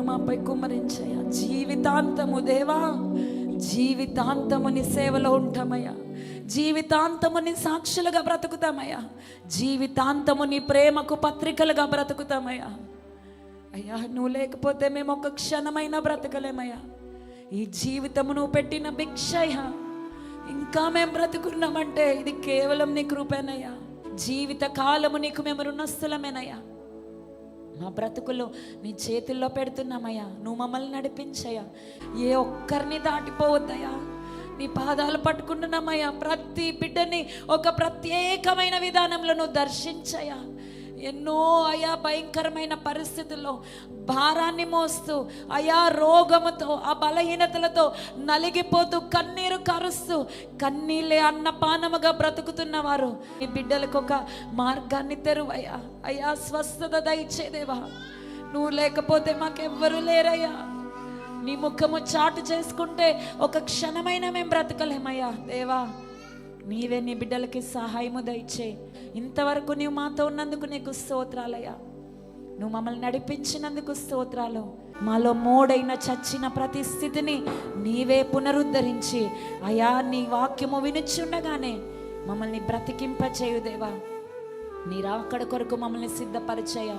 కృపను మాపై కుమ్మరించయ్యా. జీవితాంతము దేవా, జీవితాంతము నీ సేవలో ఉంటామయ్యా. జీవితాంతము నీ సాక్షులుగా బ్రతుకుతామయ్యా. జీవితాంతము నీ ప్రేమకు పత్రికలుగా బ్రతుకుతామయ్యా. అయ్యా, నువ్వు లేకపోతే మేము ఒక క్షణమైనా బ్రతకలేమయ్యా. ఈ జీవితము నువ్వు పెట్టిన భిక్షయ్యా. ఇంకా మేము బ్రతుకున్నామంటే ఇది కేవలం నీ కృపేనయ్యా. జీవిత కాలము నీకు మేము రుణస్థులమేనయ్యా. మా బ్రతుకులు నీ చేతుల్లో పెడుతున్నామయ్యా. నువ్వు మమ్మల్ని నడిపించయ్యా. ఏ ఒక్కరిని దాటిపోవద్దయ్యా. నీ పాదాలు పట్టుకుంటున్నామయ్యా. ప్రతి బిడ్డని ఒక ప్రత్యేకమైన విధానంలో నువ్వు దర్శించయ్యా. ఎన్నో అయా భయంకరమైన పరిస్థితుల్లో భారాన్ని మోస్తూ, అయా రోగముతో, ఆ బలహీనతలతో నలిగిపోతూ, కన్నీరు కరుస్తూ, కన్నీళ్ళే అన్నపానముగా బ్రతుకుతున్నవారు ఈ బిడ్డలకు ఒక మార్గాన్ని తెరువయ్యా. అయా, స్వస్థత దయచేదేవా. నువ్వు లేకపోతే మాకెవ్వరూ లేరయ్యా. నీ ముఖము చాటు చేసుకుంటే ఒక క్షణమైనా మేము బ్రతకలేమయ్యా. దేవా, నీవే నీ బిడ్డలకి సహాయము దయచే. ఇంతవరకు నీవు మాతో ఉన్నందుకు నీకు స్తోత్రాలయ్యా. నువ్వు మమ్మల్ని నడిపించినందుకు స్తోత్రాలు. మాలో మోడైన చచ్చిన ప్రతి స్థితిని నీవే పునరుద్ధరించి అయా, నీ వాక్యము వినుచుండగానే మమ్మల్ని బ్రతికింపచేయు దేవా. నీ రాకడ కొరకు మమ్మల్ని సిద్ధపరిచయ.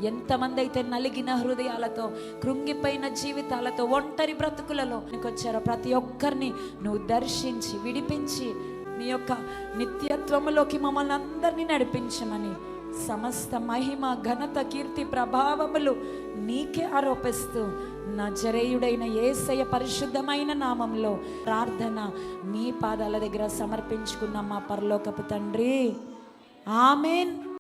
ఎంతమంది అయితే నలిగిన హృదయాలతో, కృంగిపోయిన జీవితాలతో, ఒంటరి బ్రతుకులలో వచ్చారో ప్రతి ఒక్కరిని నువ్వు దర్శించి విడిపించి నీ యొక్క నిత్యత్వములోకి మమ్మల్ని అందరినీ నడిపించమని సమస్త మహిమ, ఘనత, కీర్తి, ప్రభావములు నీకే ఆరోపిస్తూ నజరేయుడైన యేసయ్య పరిశుద్ధమైన నామంలో ప్రార్థన నీ పాదాల దగ్గర సమర్పించుకున్న మా పరలోకపు తండ్రి, ఆమేన్.